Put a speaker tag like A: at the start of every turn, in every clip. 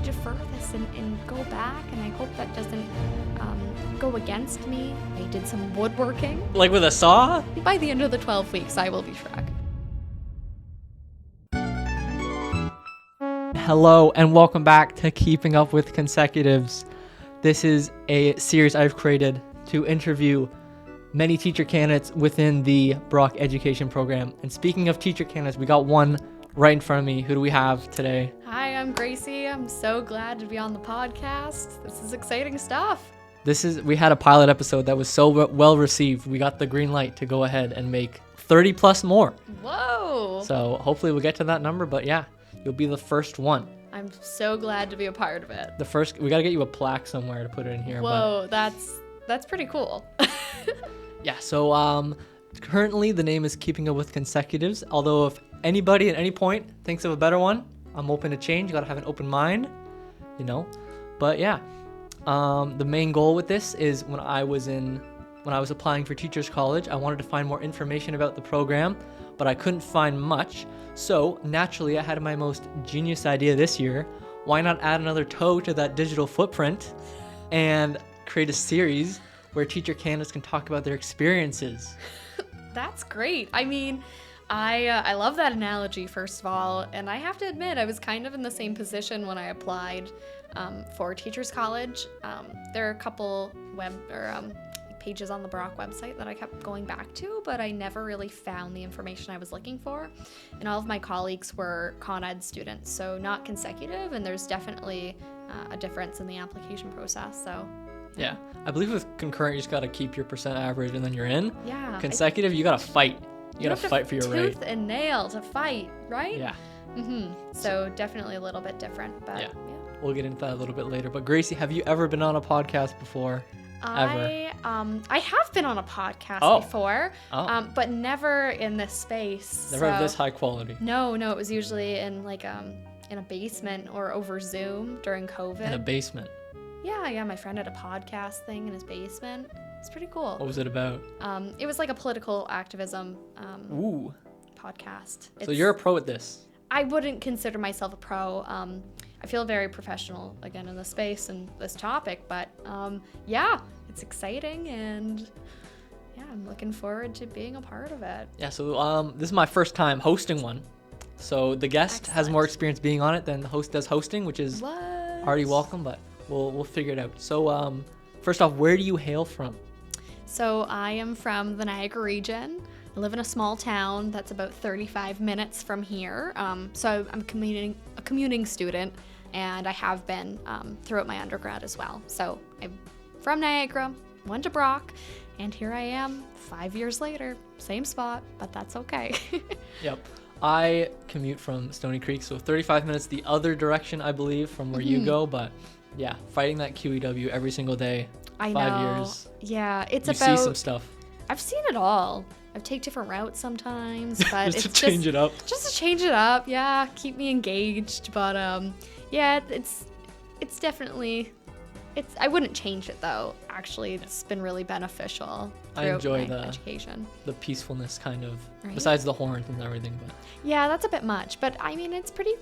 A: to defer this and go back, and I hope that doesn't go against me. I did some woodworking.
B: Like with a saw?
A: By the end of the 12 weeks, I will be Shrek.
B: Hello and welcome back to Keeping Up with Consecutives. This is a series I've created to interview many teacher candidates within the Brock education program. And speaking of teacher candidates, we got one right in front of me. Who do we have today?
A: Hi, I'm Gracie. I'm so glad to be on the podcast. This is exciting stuff.
B: We had a pilot episode that was so well received. We got the green light to go ahead and make 30 plus more.
A: Whoa.
B: So hopefully we'll get to that number, but yeah, you'll be the first one.
A: I'm so glad to be a part of it.
B: We got to get you a plaque somewhere to put it in here.
A: Whoa, that's pretty cool.
B: Yeah, so currently the name is Keeping Up with Consecutives, although if anybody at any point thinks of a better one, I'm open to change. You got to have an open mind, But yeah, the main goal with this is when I was applying for Teachers College, I wanted to find more information about the program, but I couldn't find much. So naturally, I had my most genius idea this year. Why not add another toe to that digital footprint and create a series where teacher candidates can talk about their experiences?
A: That's great. I mean, I love that analogy, first of all, and I have to admit I was kind of in the same position when I applied for Teachers College. There are a couple pages on the Brock website that I kept going back to, but I never really found the information I was looking for. And all of my colleagues were Con Ed students, so not consecutive, and there's definitely a difference in the application process. So
B: yeah, I believe with concurrent, you just got to keep your percent average and then you're in.
A: Yeah.
B: Consecutive, you got to fight. You got to fight for your right.
A: Tooth and nail to fight, right?
B: Yeah.
A: So definitely a little bit different, but yeah.
B: We'll get into that a little bit later. But Gracie, have you ever been on a podcast before?
A: I have been on a podcast before, but never in this space.
B: Never of this high quality.
A: No, it was usually in in a basement or over Zoom during COVID.
B: In a basement?
A: Yeah, my friend had a podcast thing in his basement. It's pretty cool.
B: What was it about?
A: It was like a political activism podcast.
B: So you're a pro at this?
A: I wouldn't consider myself a pro. I feel very professional, again, in this space and this topic, but yeah, it's exciting, and yeah, I'm looking forward to being a part of it.
B: Yeah, so this is my first time hosting one. So the guest has more experience being on it than the host does hosting, which is already welcome, but we'll figure it out. So first off, where do you hail from?
A: So I am from the Niagara region. I live in a small town that's about 35 minutes from here. So I'm a commuting student, and I have been throughout my undergrad as well. So I'm from Niagara, went to Brock, and here I am 5 years later. Same spot, but that's okay.
B: Yep. I commute from Stony Creek, so 35 minutes the other direction, I believe, from where you go. But yeah, fighting that QEW every single day.
A: I
B: 5
A: know.
B: years.
A: Yeah, it's
B: you
A: about...
B: see some stuff.
A: I've seen it all. I've taken different routes sometimes, but
B: just to change it up.
A: Just to change it up, yeah. Keep me engaged, but yeah, it's definitely... I wouldn't change it though. Actually, it's been really beneficial throughout my education. The
B: peacefulness kind of, besides the horns and everything. But
A: yeah, that's a bit much. But I mean, it's pretty.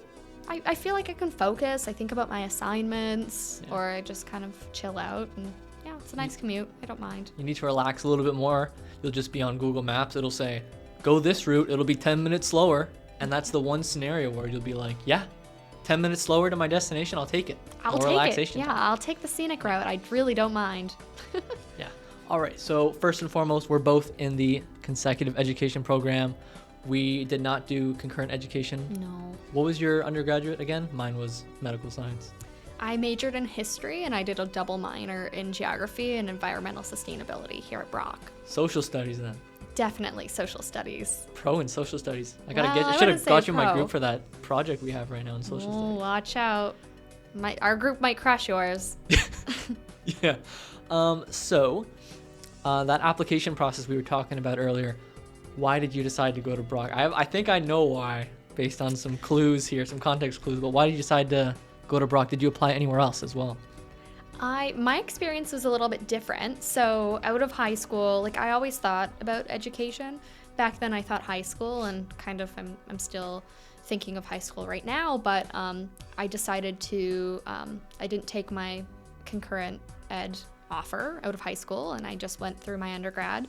A: I feel like I can focus. I think about my assignments, or I just kind of chill out. And yeah, it's a nice commute. I don't mind.
B: You need to relax a little bit more. You'll just be on Google Maps. It'll say, go this route. It'll be 10 minutes slower. And that's the one scenario where you'll be like, yeah, 10 minutes slower to my destination, I'll take it.
A: I'll take it. Yeah, I'll take the scenic route. I really don't mind.
B: Yeah. All right. So first and foremost, we're both in the consecutive education program. We did not do concurrent education.
A: No.
B: What was your undergraduate again? Mine was medical science.
A: I majored in history, and I did a double minor in geography and environmental sustainability here at Brock.
B: Social studies then.
A: Definitely social studies.
B: Pro in social studies. I should have got you in my group for that project we have right now in social studies.
A: Watch out. Our group might crush yours.
B: Yeah. So that application process we were talking about earlier, why did you decide to go to Brock? I think I know why, based on some clues here, some context clues, but why did you decide to go to Brock? Did you apply anywhere else as well?
A: My experience was a little bit different. So out of high school, I always thought about education. Back then I thought high school, and kind of I'm still thinking of high school right now, but I decided to, I didn't take my concurrent ed offer out of high school, and I just went through my undergrad.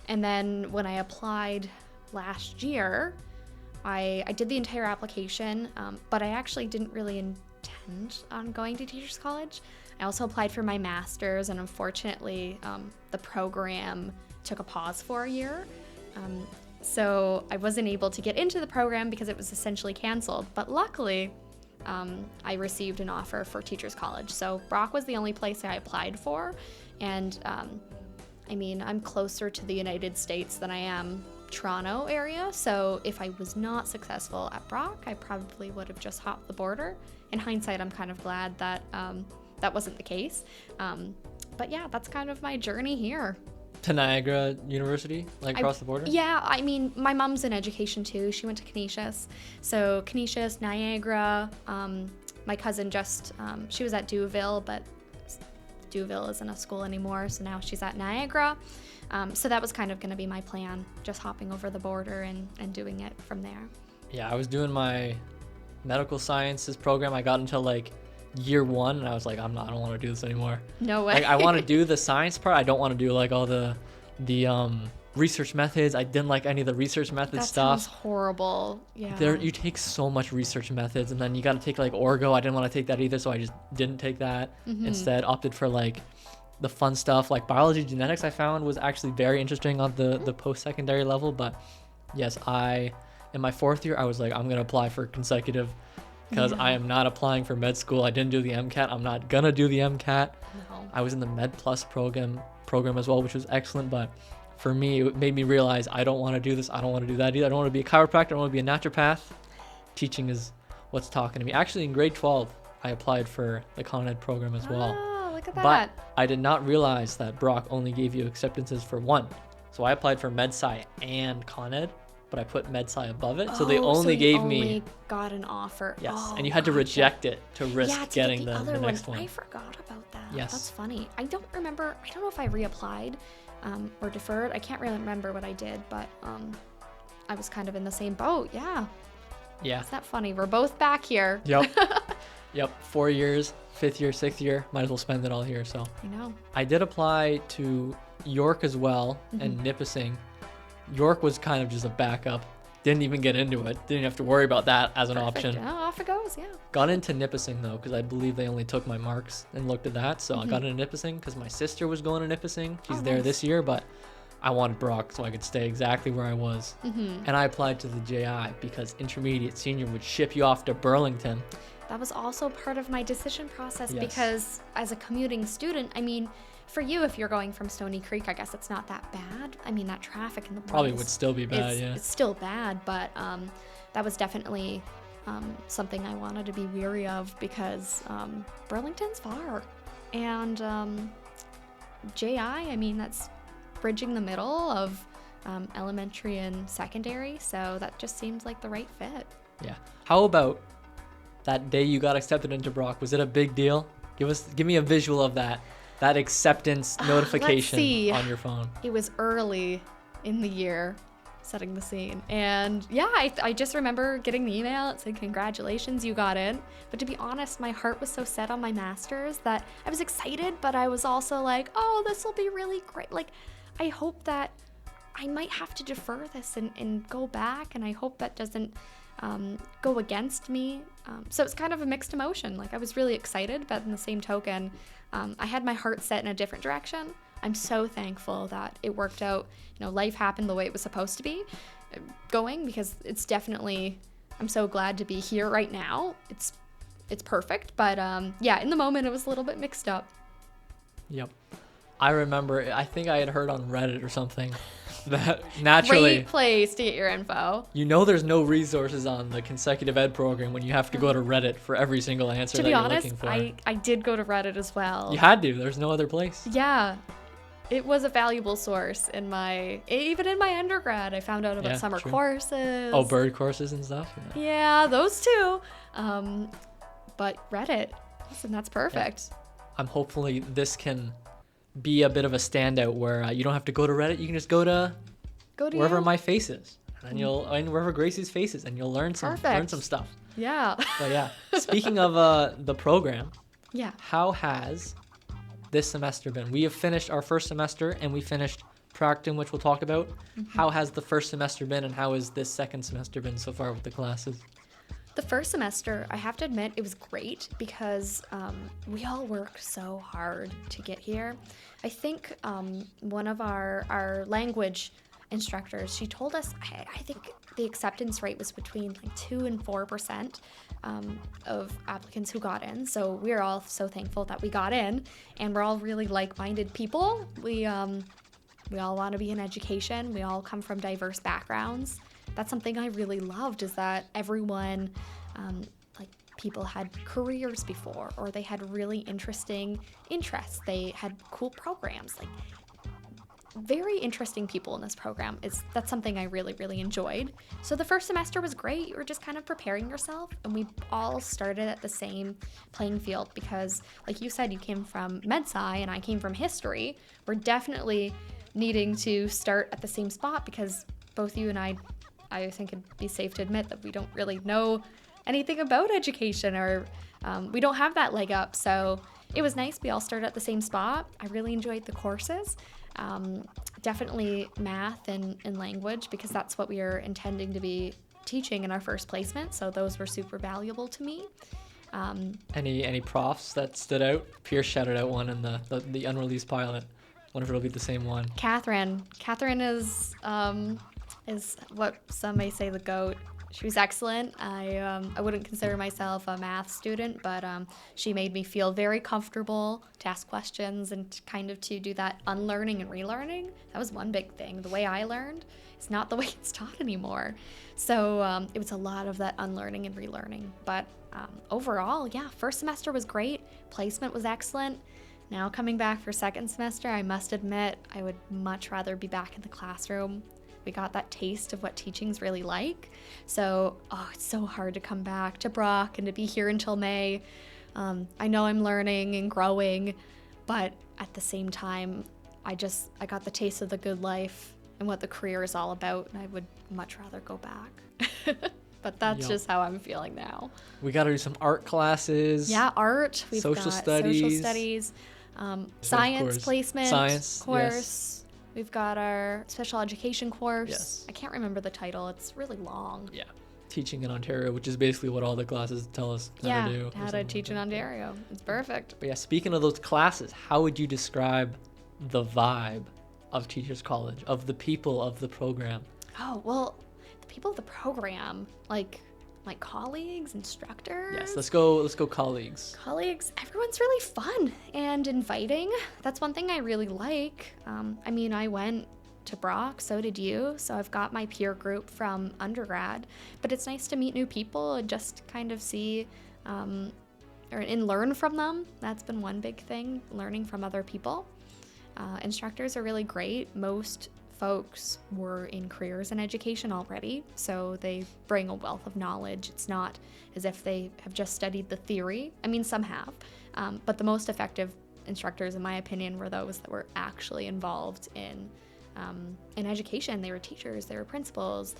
A: And then when I applied last year, I did the entire application, but I actually didn't really intend on going to Teachers College. I also applied for my master's, and unfortunately, the program took a pause for a year. So I wasn't able to get into the program because it was essentially canceled. But luckily, I received an offer for Teachers College. So Brock was the only place I applied for. And I mean, I'm closer to the United States than I am Toronto area. So if I was not successful at Brock, I probably would have just hopped the border. In hindsight, I'm kind of glad that that wasn't the case. But yeah, that's kind of my journey here.
B: To Niagara University, like across the border?
A: Yeah, I mean, my mom's in education too. She went to Canisius. So Canisius, Niagara, my cousin just, she was at Duville, but Duville isn't a school anymore, so now she's at Niagara. So that was kind of going to be my plan, just hopping over the border and doing it from there.
B: Yeah, I was doing my medical sciences program. I got until like year 1 and I was like, I don't want to do this anymore.
A: No way.
B: Like, I want to do the science part. I don't want to do like all the research methods. I didn't like any of the research method stuff.
A: That sounds horrible. Yeah.
B: You take so much research methods, and then you got to take like orgo. I didn't want to take that either, so I just didn't take that. Instead opted for like the fun stuff like biology, genetics. I found was actually very interesting on the post-secondary level. But yes, in my 4th year I was like, I'm gonna apply for consecutive because I am not applying for med school. I didn't do the MCAT. I'm not gonna do the MCAT.
A: No.
B: I was in the Med Plus program as well, which was excellent, but for me, it made me realize I don't want to do this. I don't want to do that either. I don't want to be a chiropractor. I don't want to be a naturopath. Teaching is what's talking to me. Actually, in grade 12, I applied for the Con Ed program as well.
A: Oh, look at that.
B: But I did not realize that Brock only gave you acceptances for one. So I applied for Med Sci and Con Ed, but I put Med Sci above it. So they only gave me...
A: got an offer.
B: Yes,
A: oh,
B: and you had to reject it to risk getting
A: get
B: the next one.
A: I forgot about that.
B: Yes.
A: That's funny. I don't remember. I don't know if I reapplied or deferred. I can't really remember what I did, but I was kind of in the same boat. Yeah.
B: Yeah.
A: Isn't that funny? We're both back here.
B: Yep. Yep. 4 years, 5th year, 6th year. Might as well spend it all here. So
A: I know.
B: I did apply to York as well and Nipissing. York was kind of just a backup. Didn't even get into it. Didn't have to worry about that as an option.
A: Oh, off it goes. Yeah.
B: Got into Nipissing though, because I believe they only took my marks and looked at that. So I got into Nipissing because my sister was going to Nipissing. She's there this year, but I wanted Brock so I could stay exactly where I was. And I applied to the JI because intermediate senior would ship you off to Burlington.
A: That was also part of my decision process
B: Yes.
A: because as a commuting student, I mean, for you, if you're going from Stony Creek, I guess it's not that bad. I mean, that traffic in the
B: Probably
A: morning
B: would still be bad, yeah.
A: It's still bad, but that was definitely something I wanted to be weary of because Burlington's far. And JI, I mean, that's bridging the middle of elementary and secondary, so that just seems like the right fit.
B: Yeah. How about that day you got accepted into Brock? Was it a big deal? Give me a visual of that acceptance notification on your phone.
A: It was early in the year, setting the scene. And yeah, I just remember getting the email. It said, congratulations, you got in. But to be honest, my heart was so set on my master's that I was excited, but I was also like, oh, this will be really great. Like, I hope that I might have to defer this and go back, and I hope that doesn't go against me. So it's kind of a mixed emotion. Like, I was really excited, but in the same token, I had my heart set in a different direction. I'm so thankful that it worked out. You know, life happened the way it was supposed to be going, because it's definitely, I'm so glad to be here right now. It's perfect, but yeah, in the moment it was a little bit mixed up.
B: Yep. I remember, I think I had heard on Reddit or something that naturally...
A: Great place to get your info.
B: You know there's no resources on the consecutive ed program when you have to go to Reddit for every single answer that you're looking for.
A: To be honest, I did go to Reddit as well.
B: You had to. There's no other place.
A: Yeah. It was a valuable source even in my undergrad. I found out about summer courses.
B: Oh, bird courses and stuff?
A: Yeah, those two. But Reddit, listen, that's perfect.
B: Yeah. I'm hopefully this can be a bit of a standout where you don't have to go to Reddit. You can just go to wherever my face is. and then and wherever Gracie's face is, and you'll learn some
A: Perfect.
B: stuff.
A: Yeah.
B: But yeah, speaking of the program,
A: Yeah.
B: how has this semester been? We have finished our first semester, and we finished Practicum, which we'll talk about. How has the first semester been, and how has this second semester been so far with the classes?
A: The first semester, I have to admit, it was great because we all worked so hard to get here. I think one of our language instructors, she told us, I think the acceptance rate was between like 2 and 4% of applicants who got in. So we're all so thankful that we got in, and we're all really like-minded people. We all want to be in education. We all come from diverse backgrounds. That's something I really loved, is that everyone, like people had careers before, or they had really interesting interests. They had cool programs, like very interesting people in this program. That's something I really, really enjoyed. So the first semester was great. You were just kind of preparing yourself, and we all started at the same playing field because, like you said, you came from Med-Sci and I came from history. We're definitely needing to start at the same spot because both you and I think it'd be safe to admit that we don't really know anything about education, or we don't have that leg up. So it was nice. We all started at the same spot. I really enjoyed the courses. Definitely math and language, because that's what we are intending to be teaching in our first placement. So those were super valuable to me.
B: Any profs that stood out? Pierce shouted out one in the unreleased pilot. Wonder if it'll be the same one.
A: Catherine is what some may say the GOAT. She was excellent. I wouldn't consider myself a math student, but she made me feel very comfortable to ask questions and to kind of to do that unlearning and relearning. That was one big thing. The way I learned is not the way it's taught anymore. So it was a lot of that unlearning and relearning. But overall, yeah, first semester was great. Placement was excellent. Now coming back for second semester, I must admit I would much rather be back in the classroom. We got that taste of what teaching's really like. So, it's so hard to come back to Brock and to be here until May. I know I'm learning and growing, but at the same time, I got the taste of the good life and what the career is all about, and I would much rather go back. But that's just how I'm feeling now.
B: We got to do some art classes.
A: Yeah, art. We've
B: social
A: got
B: studies.
A: social studies, science placement course.
B: Yes.
A: We've got our special education course.
B: Yes.
A: I can't remember the title. It's really long.
B: Yeah. Teaching in Ontario, which is basically what all the classes tell us how to do.
A: How to teach in Ontario. It's perfect.
B: But yeah, speaking of those classes, how would you describe the vibe of Teachers College, of the people of the program?
A: Oh, well, the people of the program, like colleagues, instructors.
B: Yes, let's go colleagues.
A: Colleagues, everyone's really fun and inviting. That's one thing I really like. I mean, I went to Brock, so did you, so I've got my peer group from undergrad, but it's nice to meet new people and just kind of see and learn from them. That's been one big thing, learning from other people. Instructors are really great. Most folks were in careers in education already, so they bring a wealth of knowledge. It's not as if they have just studied the theory. I mean, some have, but the most effective instructors, in my opinion, were those that were actually involved in education. They were teachers, they were principals,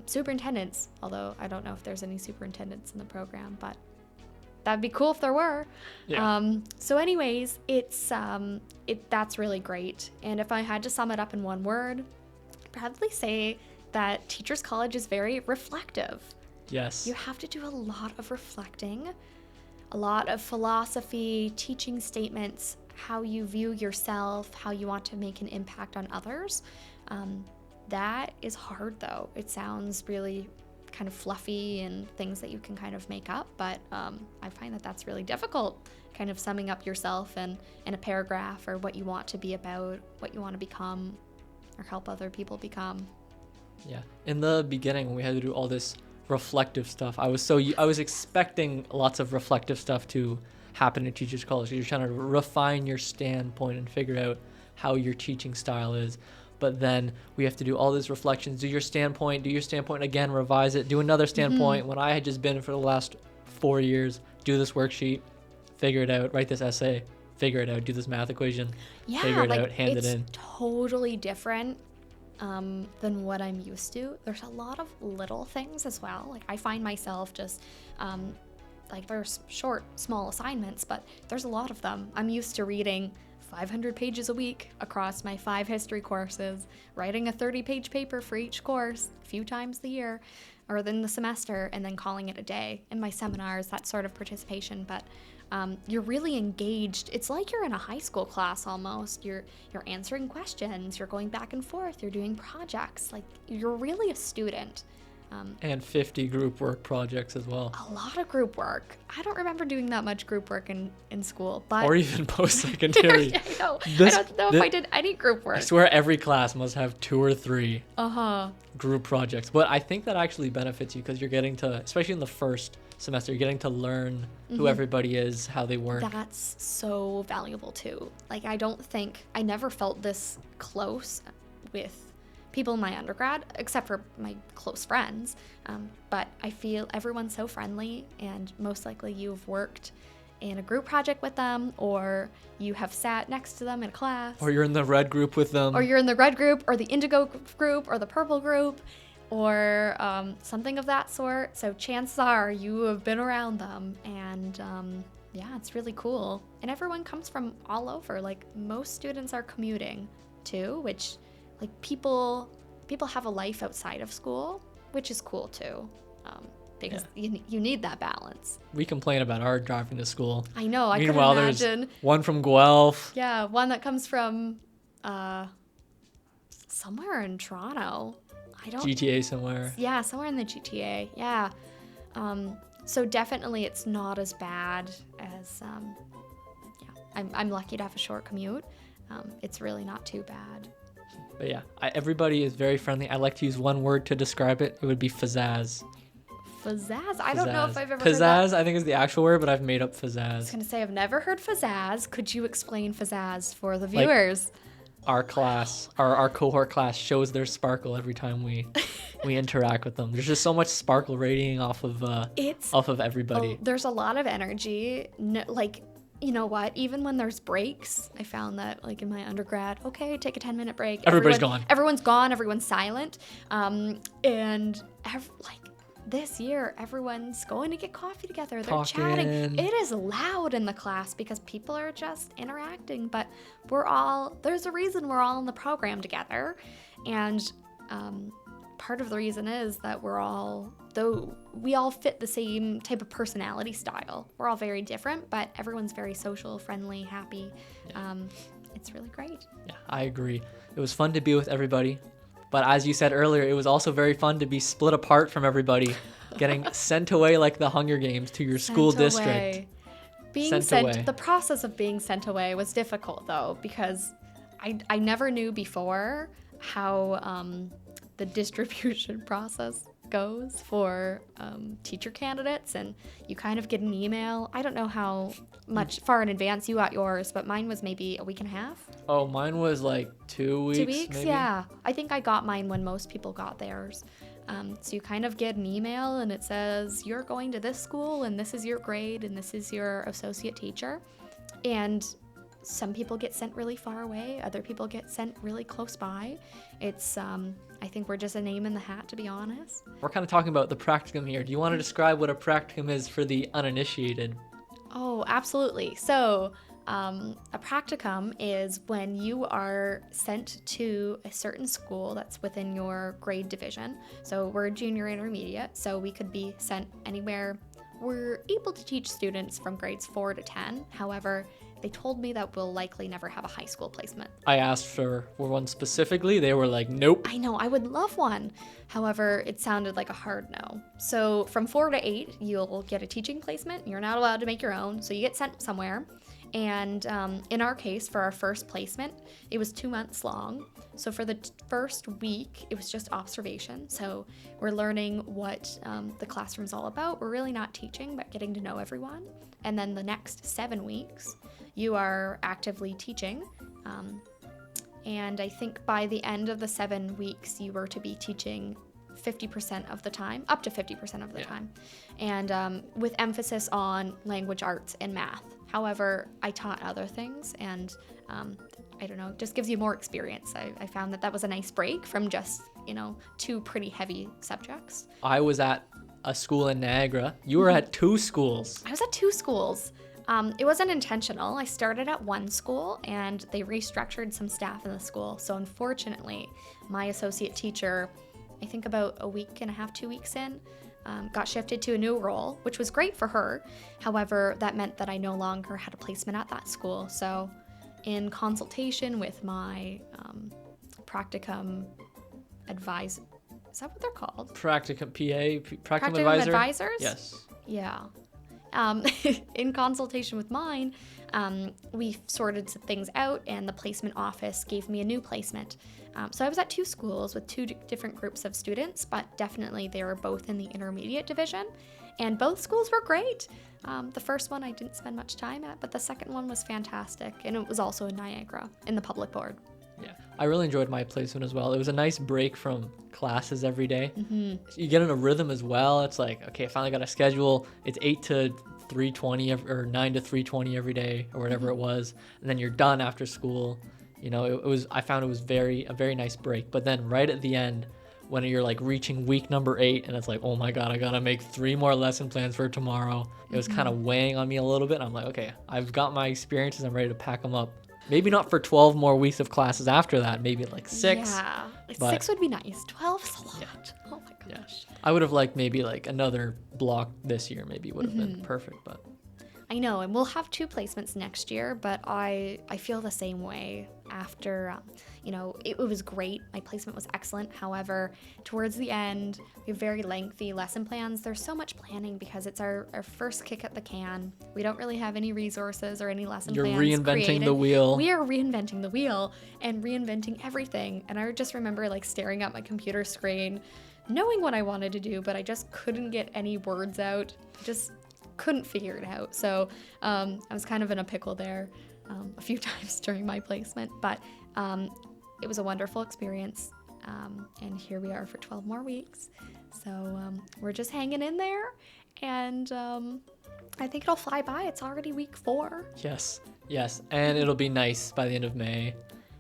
A: superintendents, although I don't know if there's any superintendents in the program, but that'd be cool if there were.
B: Yeah.
A: So anyways, that's really great. And if I had to sum it up in one word, I'd probably say that Teachers College is very reflective.
B: Yes.
A: You have to do a lot of reflecting, a lot of philosophy, teaching statements, how you view yourself, how you want to make an impact on others. That is hard though. It sounds really kind of fluffy and things that you can kind of make up, but I find that that's really difficult, kind of summing up yourself in a paragraph, or what you want to be about, what you want to become, or help other people become.
B: Yeah. In the beginning, when we had to do all this reflective stuff, I was expecting lots of reflective stuff to happen in Teachers College. You're trying to refine your standpoint and figure out how your teaching style is. But then we have to do all these reflections, do your standpoint again, revise it, do another standpoint. When I had just been for the last 4 years, do this worksheet, figure it out, write this essay, figure it out, do this math equation, figure it out, hand it in.
A: It's totally different than what I'm used to. There's a lot of little things as well. Like I find myself just like there's short, small assignments, but there's a lot of them. I'm used to reading 500 pages a week across my 5 history courses, writing a 30-page paper for each course a few times a year or in the semester, and then calling it a day. In my seminars, that sort of participation, but you're really engaged. It's like you're in a high school class almost. You're answering questions, you're going back and forth, you're doing projects. Like you're really a student.
B: And 50 group work projects as well.
A: A lot of group work. I don't remember doing that much group work in school, but
B: Or even post-secondary.
A: I know. I don't know if I did any group work.
B: I swear every class must have 2 or 3
A: Uh-huh.
B: group projects. But I think that actually benefits you because you're getting to, especially in the first semester, you're getting to learn who everybody is, how they work.
A: That's so valuable too. Like I never felt this close with people in my undergrad, except for my close friends. But I feel everyone's so friendly, and most likely you've worked in a group project with them, or you have sat next to them in class.
B: Or you're in the red group with them.
A: Or you're in the red group, or the indigo group, or the purple group, or something of that sort. So chances are you have been around them, and yeah, it's really cool. And everyone comes from all over. Like most students are commuting too, which like people have a life outside of school, which is cool too, because you need that balance.
B: We complain about our driving to school.
A: I know. I
B: Meanwhile,
A: couldn't imagine.
B: there's one from Guelph.
A: Yeah, one that comes from somewhere in Toronto. I don't.
B: GTA somewhere.
A: Yeah, somewhere in the GTA. Yeah. So definitely, it's not as bad as. Yeah, I'm lucky to have a short commute. It's really not too bad.
B: But yeah, everybody is very friendly. I like to use one word to describe it. It would be pizzazz.
A: Pizzazz? I don't know if I've ever heard
B: pizzazz,
A: that.
B: I think is the actual word, but I've made up pizzazz.
A: I was going to say, I've never heard pizzazz. Could you explain pizzazz for the viewers?
B: Our class, our cohort class shows their sparkle every time we interact with them. There's just so much sparkle radiating off of everybody.
A: There's a lot of energy. No, like, you know what? Even when there's breaks, I found that like in my undergrad, okay, take a 10-minute break.
B: Everybody's gone.
A: Everyone's gone. Everyone's silent. Like this year, everyone's going to get coffee together. They're chatting. It is loud in the class because people are just interacting. But there's a reason we're all in the program together. And part of the reason is that we all fit the same type of personality style. We're all very different, but everyone's very social, friendly, happy. Yeah. It's really great.
B: Yeah, I agree. It was fun to be with everybody. But as you said earlier, it was also very fun to be split apart from everybody, getting sent away like the Hunger Games to your school district.
A: The process of being sent away was difficult though, because I never knew before how the distribution process goes for teacher candidates, and you kind of get an email. I don't know how much far in advance you got yours, but mine was maybe a week and a half.
B: Oh, mine was like 2 weeks.
A: 2 weeks,
B: maybe?
A: Yeah. I think I got mine when most people got theirs. So you kind of get an email and it says, you're going to this school and this is your grade and this is your associate teacher. And some people get sent really far away. Other people get sent really close by. It's, I think we're just a name in the hat, to be honest.
B: We're kind of talking about the practicum here. Do you want to describe what a practicum is for the uninitiated?
A: Oh, absolutely. So a practicum is when you are sent to a certain school that's within your grade division. So we're junior intermediate, so we could be sent anywhere. We're able to teach students from grades 4 to 10. However, they told me that we'll likely never have a high school placement.
B: I asked for one specifically. They were like, nope.
A: I know, I would love one. However, it sounded like a hard no. So from 4 to 8, you'll get a teaching placement. You're not allowed to make your own, so you get sent somewhere. And in our case, for our first placement, it was 2 months long. So for the first week, it was just observation. So we're learning what the classroom's all about. We're really not teaching, but getting to know everyone. And then the next 7 weeks, you are actively teaching. And I think by the end of the 7 weeks, you were to be teaching 50% of the time, up to 50% of the time, and with emphasis on language arts and math. However, I taught other things, and I don't know, just gives you more experience. I found that was a nice break from just, you know, 2 pretty heavy subjects.
B: I was at a school in Niagara. You were at 2 schools.
A: I was at 2 schools. It wasn't intentional. I started at one school and they restructured some staff in the school. So unfortunately, my associate teacher, I think about a week and a half, 2 weeks in, got shifted to a new role, which was great for her. However, that meant that I no longer had a placement at that school. So in consultation with my Practicum advisor, is that what they're called?
B: Practicum Practicum
A: Practicum
B: advisor?
A: advisors?
B: Yes.
A: Yeah. In consultation with mine, we sorted some things out and the placement office gave me a new placement. So I was at 2 schools with 2 different groups of students, but definitely they were both in the intermediate division and both schools were great. The first one I didn't spend much time at, but the second one was fantastic and it was also in Niagara in the public board.
B: Yeah, I really enjoyed my placement as well. It was a nice break from classes every day. You get in a rhythm as well. It's like, okay, I finally got a schedule. It's 8 to 3:20 or 9 to 3:20 every day or whatever it was, and then you're done after school. You know, I found it was a very nice break. But then right at the end, when you're like reaching week number 8, and it's like, oh my God, I gotta make 3 more lesson plans for tomorrow. It was kind of weighing on me a little bit. I'm like, okay, I've got my experiences. I'm ready to pack them up. Maybe not for 12 more weeks of classes after that. Maybe like 6.
A: Yeah,
B: but
A: 6 would be nice. 12 is a lot.
B: Yeah.
A: Oh my gosh.
B: I would have liked maybe like another block this year. Maybe would have been perfect. But
A: I know, and we'll have 2 placements next year, but I feel the same way after, you know, it was great. My placement was excellent. However, towards the end, we have very lengthy lesson plans. There's so much planning because it's our first kick at the can. We don't really have any resources or any lesson
B: you're
A: plans
B: reinventing
A: created.
B: the wheel.
A: We are reinventing the wheel and reinventing everything. And I just remember like staring at my computer screen, knowing what I wanted to do, but I just couldn't get any words out. Just couldn't figure it out. So I was kind of in a pickle there a few times during my placement, but it was a wonderful experience. And here we are for 12 more weeks. So we're just hanging in there, and I think it'll fly by. It's already week 4.
B: Yes, and it'll be nice by the end of May.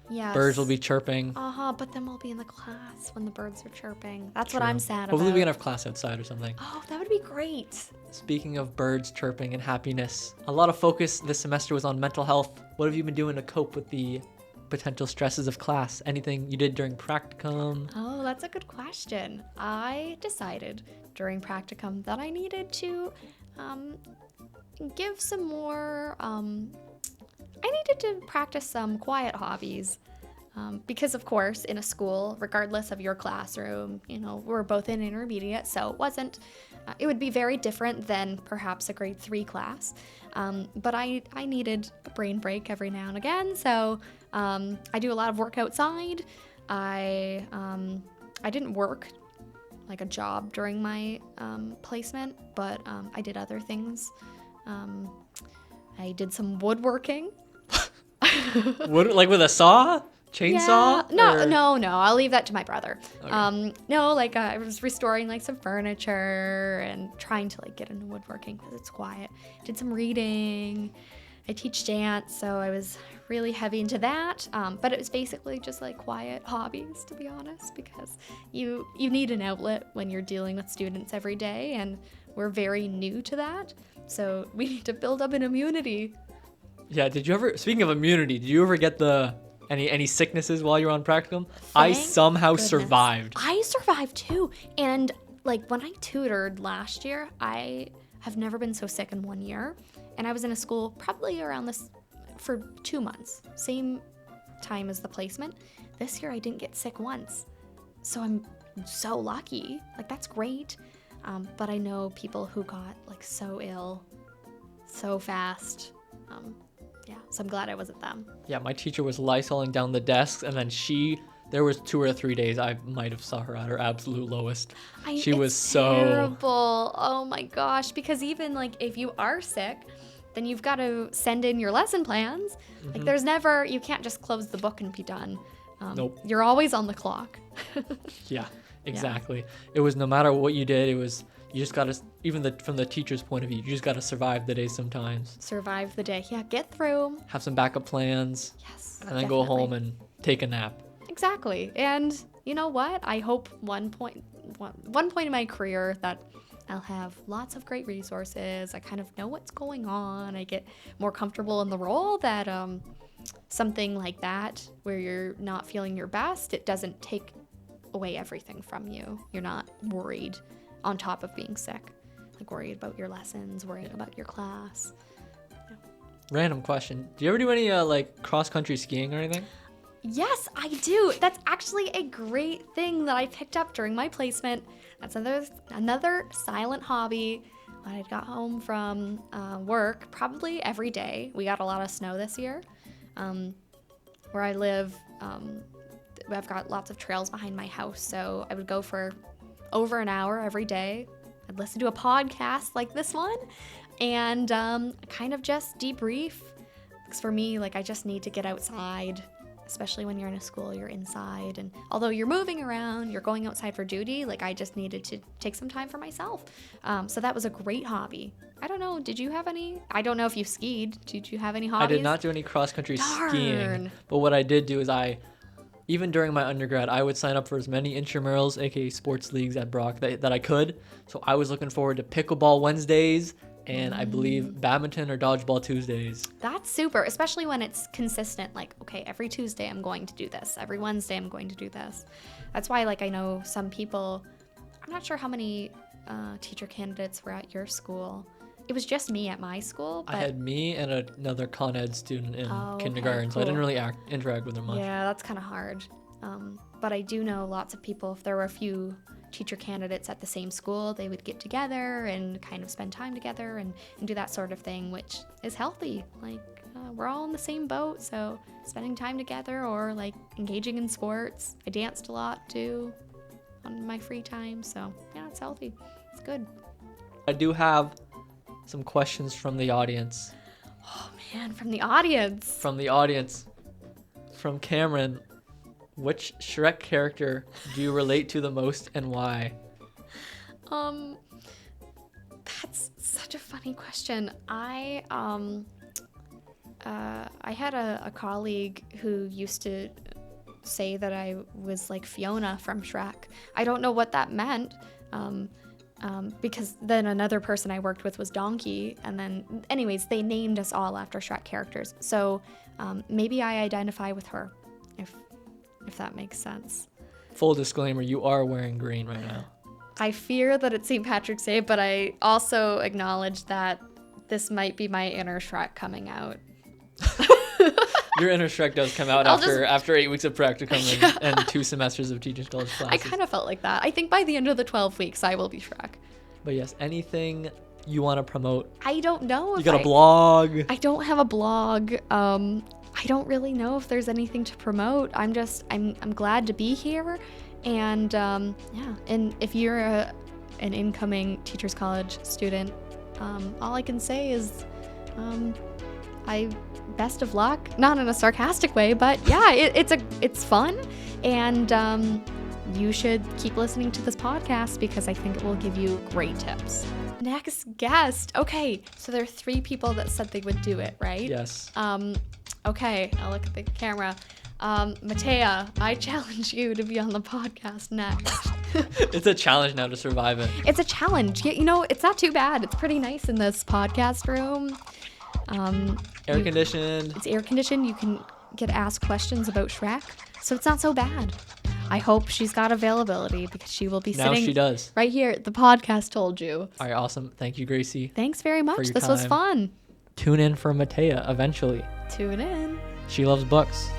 A: Yes.
B: Birds will be chirping.
A: But then we'll be in the class when the birds are chirping. That's
B: True.
A: what I'm sad
B: Hopefully
A: about.
B: we can have class outside or something.
A: Oh, that would be great.
B: Speaking of birds chirping and happiness, a lot of focus this semester was on mental health. What have you been doing to cope with the potential stresses of class? Anything you did during practicum?
A: Oh, that's a good question. I decided during practicum that I needed to give some more, I needed to practice some quiet hobbies. Because of course, in a school, regardless of your classroom, you know, we're both in intermediate, so it would be very different than perhaps a grade 3 class. But I needed a brain break every now and again, so I do a lot of work outside. I didn't work like a job during my placement, but I did other things. I did some woodworking.
B: What, like with a saw? Chainsaw?
A: Yeah. No. I'll leave that to my brother.
B: Okay.
A: No, like I was restoring like some furniture and trying to like get into woodworking because it's quiet. Did some reading. I teach dance, so I was really heavy into that. But it was basically just like quiet hobbies, to be honest, because you need an outlet when you're dealing with students every day, and we're very new to that. So we need to build up an immunity.
B: Yeah, speaking of immunity, did you ever get any sicknesses while you were on practicum? I somehow survived.
A: I survived too. And like when I tutored last year, I have never been so sick in 1 year. And I was in a school probably around this for 2 months, same time as the placement. This year I didn't get sick once. So I'm so lucky. Like that's great. But I know people who got like so ill so fast. Yeah, so I'm glad I wasn't them.
B: Yeah, my teacher was Lysoling down the desks, and then there was 2 or 3 days I might have saw her at her absolute lowest. She was so
A: terrible. Oh my gosh, because even like if you are sick, then you've got to send in your lesson plans. Like you can't just close the book and be done.
B: Nope.
A: You're always on the clock.
B: Yeah, exactly. It was no matter what you did, you just gotta, from the teacher's point of view, you just gotta survive the day sometimes.
A: Survive the day. Yeah, get through.
B: Have some backup plans.
A: Yes.
B: And then go home and take a nap.
A: Exactly. And you know what? I hope one point in my career that I'll have lots of great resources. I kind of know what's going on. I get more comfortable in the role that something like that where you're not feeling your best, it doesn't take away everything from you. You're not worried on top of being sick. Like worried about your lessons, worried about your class.
B: Random question. Do you ever do any like cross-country skiing or anything?
A: Yes, I do. That's actually a great thing that I picked up during my placement. That's another silent hobby. When I got home from work, probably every day. We got a lot of snow this year. Where I live, I've got lots of trails behind my house, so I would go for over an hour every day. I'd listen to a podcast like this one and kind of just debrief. Because for me, like, I just need to get outside, especially when you're in a school, you're inside. And although you're moving around, you're going outside for duty, like, I just needed to take some time for myself. So that was a great hobby. I don't know, did you have any? I don't know if you skied. Did you have any hobbies?
B: I did not do any cross-country skiing. But what I did do is even during my undergrad, I would sign up for as many intramurals, aka sports leagues at Brock, that I could. So I was looking forward to pickleball Wednesdays and I believe badminton or dodgeball Tuesdays.
A: That's super, especially when it's consistent. Like, okay, every Tuesday I'm going to do this. Every Wednesday I'm going to do this. That's why, like, I know some people, I'm not sure how many teacher candidates were at your school. It was just me at my school. But...
B: I had me and another Con Ed student in kindergarten,
A: cool.
B: So I didn't really interact with her much.
A: Yeah, that's kind of hard. But I do know lots of people, if there were a few teacher candidates at the same school, they would get together and kind of spend time together and do that sort of thing, which is healthy. Like, we're all in the same boat, so spending time together or, like, engaging in sports. I danced a lot, too, on my free time, so, yeah, it's healthy. It's good.
B: I do have some questions from the audience.
A: Oh, man, from the audience.
B: From Cameron. Which Shrek character do you relate to the most and why?
A: That's such a funny question. I had a colleague who used to say that I was like Fiona from Shrek. I don't know what that meant. Because then another person I worked with was Donkey, and then anyways, they named us all after Shrek characters. So maybe I identify with her, if that makes sense.
B: Full disclaimer, you are wearing green right now.
A: I fear that it's St. Patrick's Day, but I also acknowledge that this might be my inner Shrek coming out.
B: Your inner Shrek does come out after 8 weeks of practicum and 2 semesters of teaching college classes.
A: I kind of felt like that. I think by the end of the 12 weeks, I will be Shrek.
B: But yes, anything you want to promote?
A: I don't know.
B: You got a blog?
A: I don't have a blog. I don't really know if there's anything to promote. I'm glad to be here. And yeah, and if you're an incoming Teachers College student, all I can say is best of luck. Not in a sarcastic way, but yeah, it's fun, and you should keep listening to this podcast because I think it will give you great tips. Next guest. Okay, so there are 3 people that said they would do it, right?
B: Yes.
A: Okay, I'll look at the camera. Matea, I challenge you to be on the podcast next.
B: It's a challenge now to survive it.
A: It's a challenge. You know, it's not too bad. It's pretty nice in this podcast room.
B: Air conditioned.
A: It's air conditioned. You can get asked questions about Shrek, so it's not so bad. I hope she's got availability because she will be
B: now
A: sitting
B: she does.
A: Right here. The podcast told you.
B: All right, awesome. Thank you, Gracie.
A: Thanks very much. This was fun.
B: Tune in for Matea eventually.
A: Tune in.
B: She loves books.